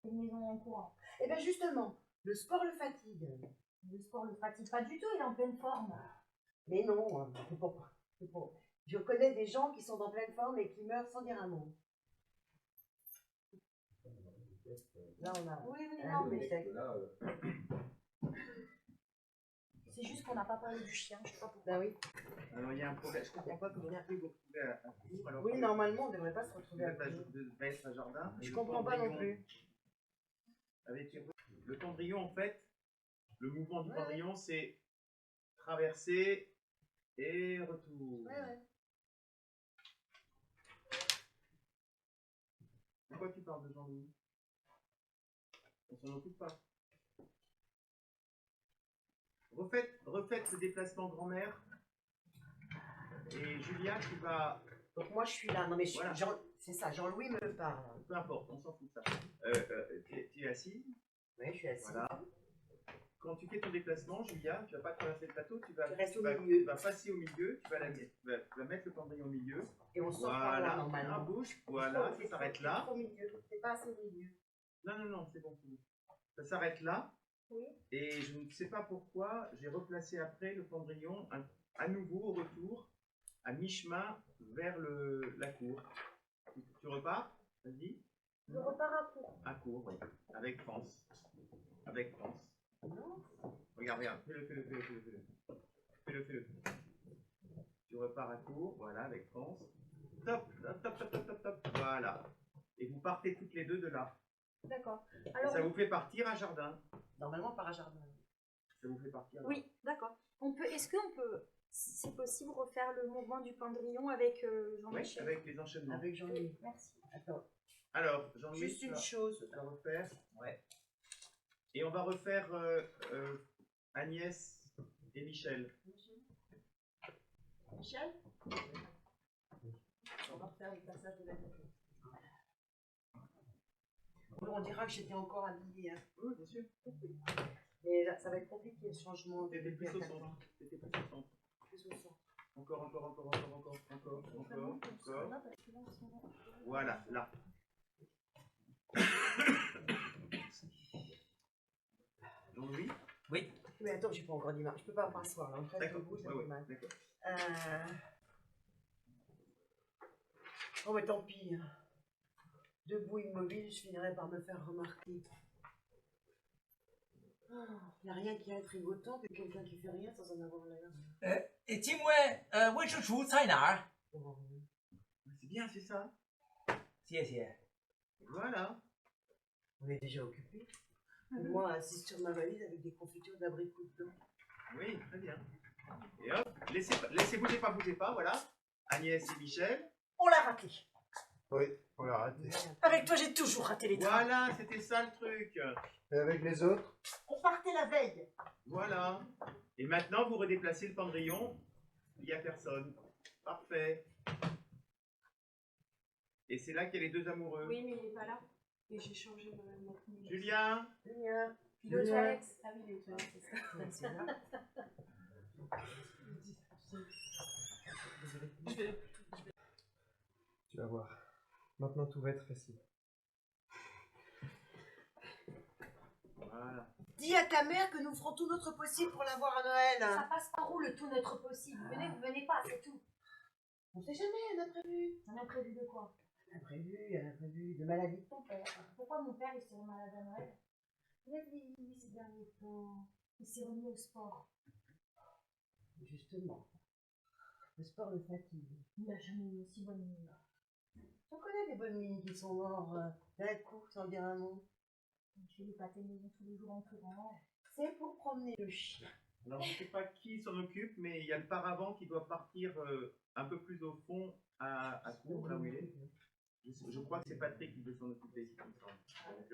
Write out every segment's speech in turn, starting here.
une maison en courant. Eh bien justement, le sport le fatigue. Le sport le fatigue pas du tout, il est en pleine forme. Mais non, c'est pour- je connais des gens qui sont en pleine forme et qui meurent sans dire un mot. Là, on a Oui, un non, double mais échec. c'est juste qu'on n'a pas parlé du chien, je sais pas pourquoi. Ben oui. Alors, il y a un problème. Je comprends pas comment vous pouvez vous retrouver à court. Alors Oui, que normalement, on ne devrait pas se vous retrouver à êtes court. à jardin. Je comprends pas non plus. Avec le pendrillon, en fait, le mouvement du pendrillon, c'est traverser et retour. Ouais. Pourquoi tu parles de Jean-Louis? On s'en occupe pas. Refaites ce déplacement grand-mère. Et Julia, tu vas... Donc moi, je suis là. Non, mais Voilà. c'est ça, Jean-Louis me parle. Peu importe, on s'en fout de ça. Tu es assise. Oui, je suis assise. Voilà. Quand tu fais ton déplacement, Julia, tu vas pas traverser le plateau, tu vas passer au milieu, tu vas mettre le pendrillon au milieu. Et on sort par là, Un normalement. bouge, voilà, ça s'arrête là. Au milieu, c'est pas assez au milieu. Non, c'est bon. Ça s'arrête là. Oui. Et je ne sais pas pourquoi, j'ai replacé après le pendrillon à nouveau au retour, à mi-chemin vers la cour. Tu repars? Vas-y. Je repars à court. À court, oui. Avec France. Regarde. Fais-le. Tu repars à court, voilà, avec France. Top. Voilà. Et vous partez toutes les deux de là. D'accord. Alors, ça vous fait partir à jardin. Normalement, par un jardin. Ça vous fait partir. Oui, d'accord. Est-ce qu'on peut, si c'est possible, refaire le mouvement du pendrillon avec Jean-Michel? Oui, avec les enchaînements. Avec Jean-Louis. Merci. Attends. Alors, Jean-Louis, Juste une chose. à refaire. Ouais. Et on va refaire Agnès et Michel. Michel? On va refaire le passage de la nuit. On dira que j'étais encore habillée. Hein. Oui, bien sûr. Mais là, ça va être compliqué le changement. T'étais plus au centre. Plus au centre. Encore. Voilà, là. Jean-Louis? Oui. Mais attends, j'ai pas encore dit mal. Je peux pas m'asseoir là. En fait, D'accord. debout, ça fait mal. D'accord. Oh, mais tant pis. Debout, immobile, je finirai par me faire remarquer. Il n'y a rien qui est trigotant que quelqu'un qui fait rien sans en avoir l'air. 请问卫生厨在哪儿？ C'est bien, c'est ça. 谢谢。 Voilà. On est déjà occupé. Moi, assise sur ma valise avec des confitures d'abricot dedans. Oui, très bien. Et hop, bougez pas, voilà. Agnès et Michel. On l'a raté. Oui, on l'a raté. Avec toi, j'ai toujours raté les trains. Voilà, c'était ça le truc. Et avec les autres? On partait la veille. Voilà. Et maintenant, vous redéplacez le pendrillon. Il n'y a personne. Parfait. Et c'est là qu'il y a les deux amoureux. Oui, mais il n'est pas là. Et j'ai changé mon Julien. Julien. Puis le toilette. Ah oui, les toilettes, c'est ça. Tu vas voir. Maintenant, tout va être facile. Voilà. Dis à ta mère que nous ferons tout notre possible pour l'avoir à Noël. Ça passe par où le tout notre possible? Vous venez pas, c'est tout. On sait jamais, un imprévu. Un imprévu de quoi? Un imprévu de maladie de ton père. Pourquoi mon père il serait malade à Noël? Il a vieilli ces derniers temps. Il s'est remis au sport. Justement. Le sport le fatigue. Il n'a jamais eu aussi bonne mine. On connaît des bonnes mines qui sont morts d'un coup sans dire un mot. Je fais des pâtés maison tous les jours en courant. C'est pour promener le chien. Alors, je ne sais pas qui s'en occupe, mais il y a le paravent qui doit partir un peu plus au fond à Cour, là où il est. Je crois que c'est Patrick qui veut s'en occuper, il me semble. Donc,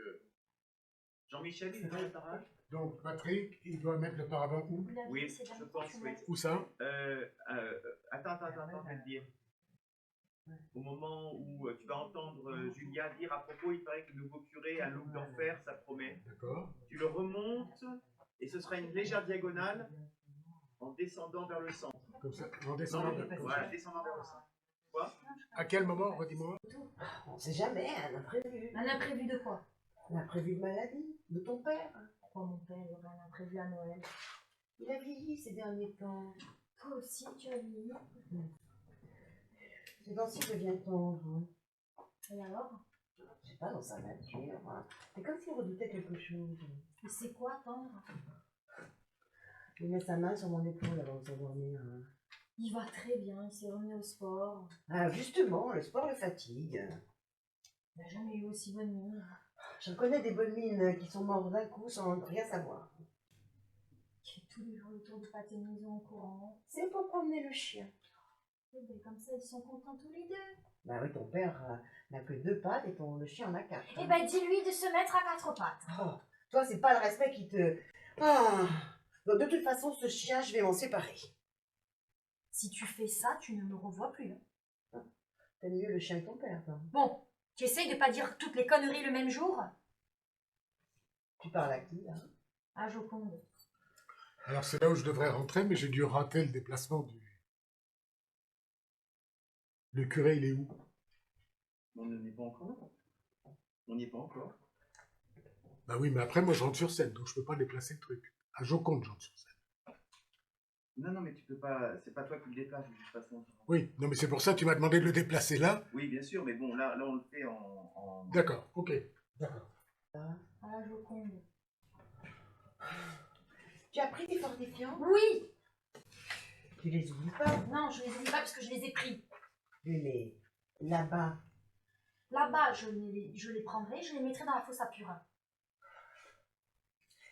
Jean-Michel, il est dans le parage? Donc Patrick, il doit mettre le paravent où? Oui, je pense, oui. Où ça? Attends, je vais te dire. Au moment où tu vas entendre Julia dire à propos, il paraît que le nouveau curé a un look d'enfer, ça promet. D'accord. Tu le remontes et ce sera une légère diagonale en descendant vers le centre. Comme ça, en descendant. Voilà, descendant vers le centre. Quoi? À quel moment, redis-moi? On sait jamais, un imprévu. Un imprévu de quoi? On a prévu de maladie de ton père. Pourquoi mon père aurait rien imprévu à Noël? Il a vieilli ces derniers temps. Toi aussi, tu as vieilli. Ces temps-ci devient tendre. Hein. Et alors? Je sais pas, dans sa nature. Hein. C'est comme s'il redoutait quelque chose. Et c'est quoi, tendre? Il met sa main sur mon épaule avant de s'endormir. Hein. Il va très bien, il s'est remis au sport. Ah, justement, le sport le fatigue. Il n'a jamais eu aussi bonne mine. J'en connais des bonnes mines qui sont morts d'un coup sans rien savoir. Il fait tous les jours le tour de pâté maison en courant. C'est pour promener le chien. Et ben, comme ça, ils sont contents tous les deux. Bah oui, ton père n'a que 2 pattes et le chien en a 4. Eh ben, dis-lui de se mettre à 4 pattes. Oh, toi, c'est pas le respect qui te... Ah. Donc, de toute façon, ce chien, je vais m'en séparer. Si tu fais ça, tu ne me revois plus. Hein. T'aimes mieux le chien que ton père, toi. Bon, tu essayes de pas dire toutes les conneries le même jour? Tu parles à qui, là? Ah, Joconde. Alors c'est là où je devrais rentrer, mais j'ai dû rater le déplacement du... Le curé, il est où? On n'y est pas encore là. On n'y est pas encore. Bah oui, mais après, moi, je rentre sur scène, donc je peux pas déplacer le truc. À Joconde, je rentre sur scène. Non, mais tu peux pas. C'est pas toi qui le déplaces de toute façon. Oui, non, mais c'est pour ça que tu m'as demandé de le déplacer là. Oui, bien sûr, mais bon, là on le fait en... D'accord, ok. D'accord. Ah, Joconde. Tu as pris tes fortifiants? Oui! Tu les oublies pas? Non, je les oublie pas parce que je les ai pris. Oui, mais là-bas, Là-bas, je les prendrai, je les mettrai dans la fosse à purin.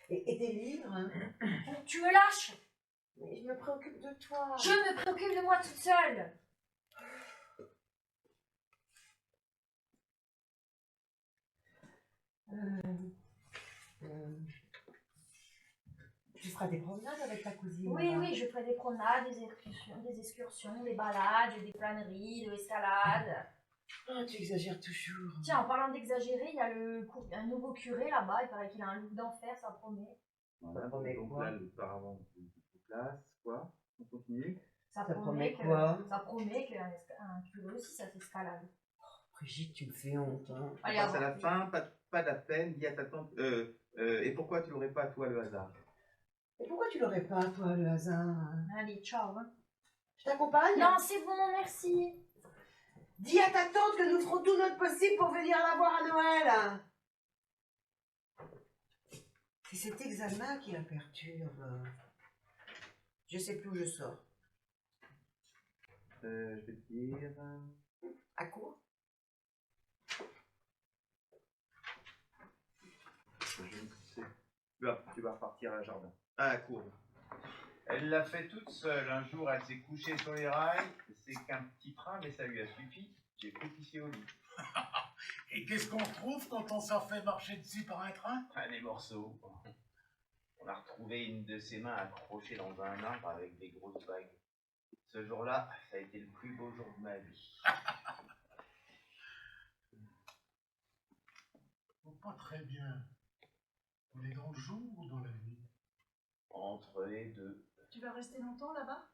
et tes livres, hein? Bon, tu me lâches! Mais je me préoccupe de toi. Je me préoccupe de moi toute seule! Tu feras des promenades avec ta cousine. Oui, là. oui, je ferai des promenades, des excursions, des balades, des planeries, de l'escalade. Ah, tu exagères toujours. Tiens, en parlant d'exagérer, il y a un nouveau curé là-bas, il paraît qu'il a un look d'enfer, ça promet. Voilà, Ça promet donc quoi? là, le paravent de place, quoi. On continue. Ça promet quoi? Ça promet qu'un curé aussi, ça s'escalade. Brigitte, tu me fais honte. Hein. On Allez, passe à avant. la fin, pas de la peine, dis à ta tante... et pourquoi tu l'aurais pas, toi, le hasard? Et pourquoi tu l'aurais pas, toi, le hasard? Allez, ciao. Hein. Je t'accompagne? Non, c'est bon, merci. Dis à ta tante que nous ferons tout notre possible pour venir la voir à Noël. C'est cet examen qui la perturbe. Je sais plus où je sors. Je vais te dire... À court? Je ne sais. Tu vas repartir à la jardin. À la cour. Elle l'a fait toute seule. Un jour, elle s'est couchée sur les rails. C'est qu'un petit train, mais ça lui a suffi. J'ai pris ici au lit. Et qu'est-ce qu'on trouve quand on s'en fait marcher dessus par un train? Ah, des morceaux. On a retrouvé une de ses mains accrochée dans un arbre avec des grosses bagues. Ce jour-là, ça a été le plus beau jour de ma vie. Oh, pas très bien. On est dans le jour ou dans la nuit? Entre les deux. Tu vas rester longtemps là-bas?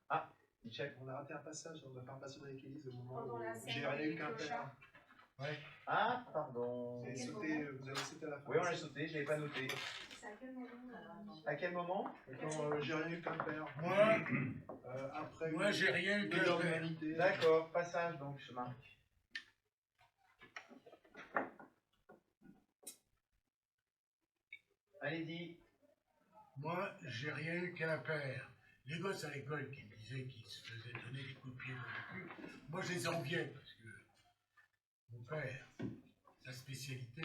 Michel, On a raté un passage, on doit faire passer avec Élise au moment Pendant où la scène j'ai rien eu avec qu'un le père. chat. Ouais. Ah, pardon. Vous avez sauté, vous avez sauté à la fin. Oui, on l'a sauté, je l'avais pas noté. C'est à quel moment À quel moment? Quand j'ai rien eu qu'un père. Après. Moi, j'ai rien eu une qu'un heure père. d'humanité. D'accord, passage donc, je marque. Allez-y. Moi, j'ai rien eu qu'un père. Les gosses à l'école qui me disaient qu'ils se faisaient donner des coups de pied dans le cul, moi je les enviais parce que mon père, sa spécialité,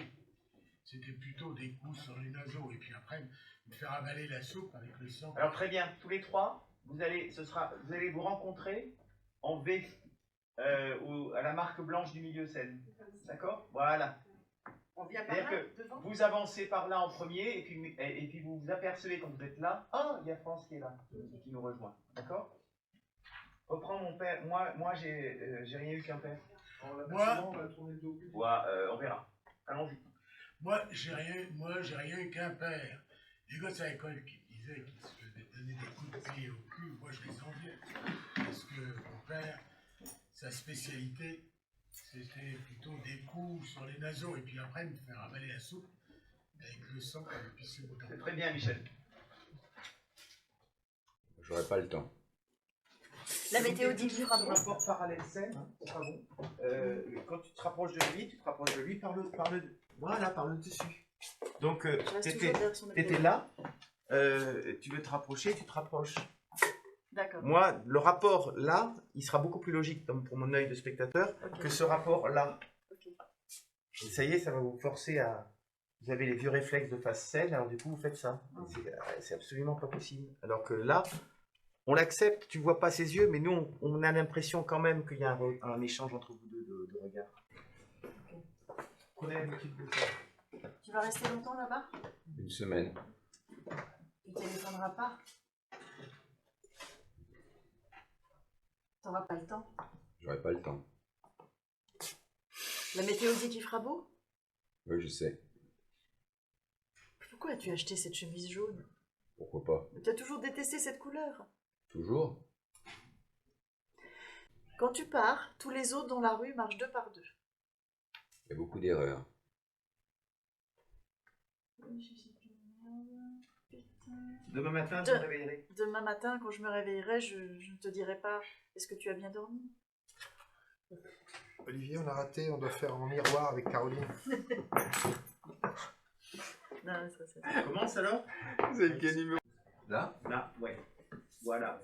c'était plutôt des coups sur les naseaux et puis après me faire avaler la soupe avec le sang. Alors très bien, tous les trois, vous allez vous rencontrer en V à la marque blanche du milieu scène. D'accord? Voilà. On vient par C'est-à-dire là, que devant? vous avancez par là en premier et puis vous vous apercevez quand vous êtes là, ah, il y a France qui est là, qui nous rejoint. D'accord? Reprends mon père, moi j'ai rien eu qu'un père. On l'a Moi- pas souvent, on va tourner le dos. Ouais, on verra. Allons-y. Moi, j'ai rien eu qu'un père. Les gosses à l'école qui me disaient qu'ils se faisaient donner des coups de pied au cul, moi je les enviais. Parce que mon père, sa spécialité, c'était plutôt des coups sur les naseaux et puis après me faire avaler la soupe le sang qu'elle a pissé au C'est temps. très bien, Michel. J'aurais pas le temps. La météo dit qu'il fera Sur bon. un rapport parallèle scène, hein, c'est pas bon. Quand tu te rapproches de lui, tu te rapproches de lui par le voilà, par le dessus. Donc, Je reste t'étais toujours derrière son épaule. là, tu veux te rapprocher, tu te rapproches. D'accord. Moi, le rapport là, il sera beaucoup plus logique pour mon œil de spectateur Ok. que ce rapport là. Ok. Et ça y est, ça va vous forcer à... Vous avez les vieux réflexes de face scène, alors du coup, vous faites ça. C'est absolument pas possible. Alors que là, on l'accepte, tu vois pas ses yeux, mais nous, on a l'impression quand même qu'il y a un échange entre vous deux de regards. Prenez l'habitude de ça. Tu vas rester longtemps là-bas? Une semaine. Tu téléphoneras pas? T'auras pas le temps? J'aurais pas le temps. La météo dit qu'il fera beau? Oui, je sais. Pourquoi as-tu acheté cette chemise jaune? Pourquoi pas? Tu as toujours détesté cette couleur. Toujours? Quand tu pars, tous les autres dans la rue marchent deux par deux. Il y a beaucoup d'erreurs. Demain matin, je me réveillerai. Demain matin, quand je me réveillerai, je ne te dirai pas « Est-ce que tu as bien dormi ?» Olivier, on a raté, on doit faire en miroir avec Caroline. Non, ça, c'est... On commence alors? Vous avez quel numéro? Là? Là, ouais. Voilà.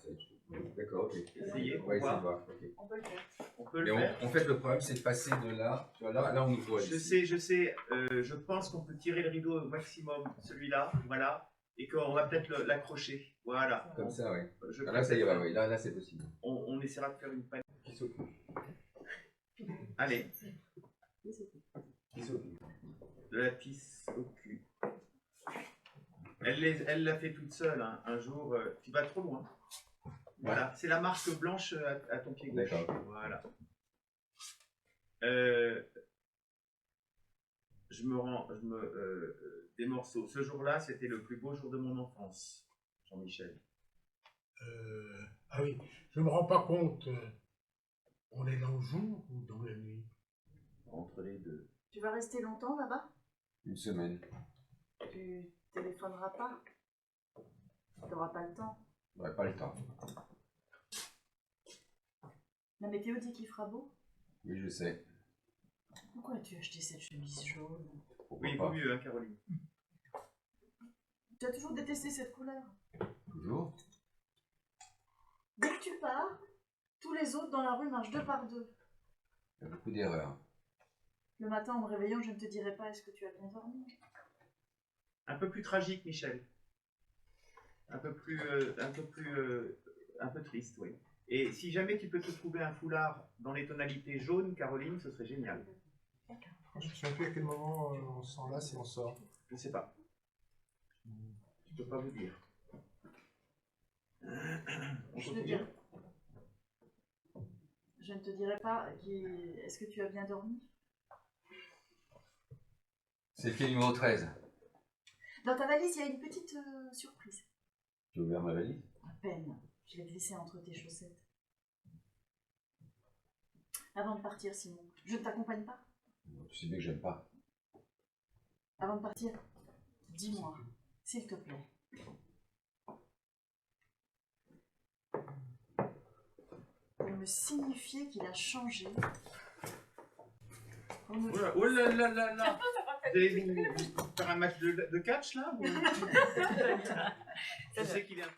D'accord, ok. Essayez, On va essayer de voir. voir. ok. On peut le faire. On peut Mais le faire. en fait, le problème, c'est de passer de là. Tu vois, là, on nous voit. Je ici. sais, je pense qu'on peut tirer le rideau au maximum, celui-là, voilà, et qu'on va peut-être l'accrocher, voilà. Comme ça, oui. Je Ah, là, ça y va, oui. Là, c'est possible. on essaiera de faire une panique. Qui s'occupe? Allez, Qui s'occupe? de la pisse au cul. Elle l'a fait toute seule, hein. Un jour, tu vas trop loin. Voilà, c'est la marque blanche à ton pied gauche. D'accord. Voilà. Des morceaux. Ce jour-là, c'était le plus beau jour de mon enfance, Jean-Michel. Ah oui, je me rends pas compte. On est dans le jour ou dans la nuit? Entre les deux. Tu vas rester longtemps là-bas? Une semaine. Tu téléphoneras pas? Tu n'auras pas le temps? J'aurais pas le temps. La météo dit qu'il fera beau? Oui, je sais. Pourquoi as-tu acheté cette chemise jaune? Pourquoi Oui, pas? vaut mieux, hein, Caroline. Tu as toujours détesté cette couleur. Toujours? Dès que tu pars, tous les autres dans la rue marchent deux par deux. Il y a beaucoup d'erreurs. Le matin, en me réveillant, je ne te dirai pas « Est-ce que tu as bien dormi ?» Un peu plus tragique, Michel. Un peu triste, oui. Et si jamais tu peux te trouver un foulard dans les tonalités jaunes, Caroline, ce serait génial. Je ne sais plus à quel moment on s'en lasse et on sort. Je sais pas. Je peux pas vous dire. On Je ne continue. dirai- je ne te dirai pas « Est-ce que tu as bien dormi ?» C'est le quai numéro 13. Dans ta valise, il y a une petite surprise. Tu as ouvert ma valise? À peine. Je l'ai glissée entre tes chaussettes. Avant de partir, Simon, je ne t'accompagne pas. Tu sais bien que j'aime pas. Avant de partir, dis-moi, s'il te plaît. Pour me signifier qu'il a changé. Pour me... Oh là là là là. Vous allez vous faire un match de catch là ou... Je sais qu'il est un peu...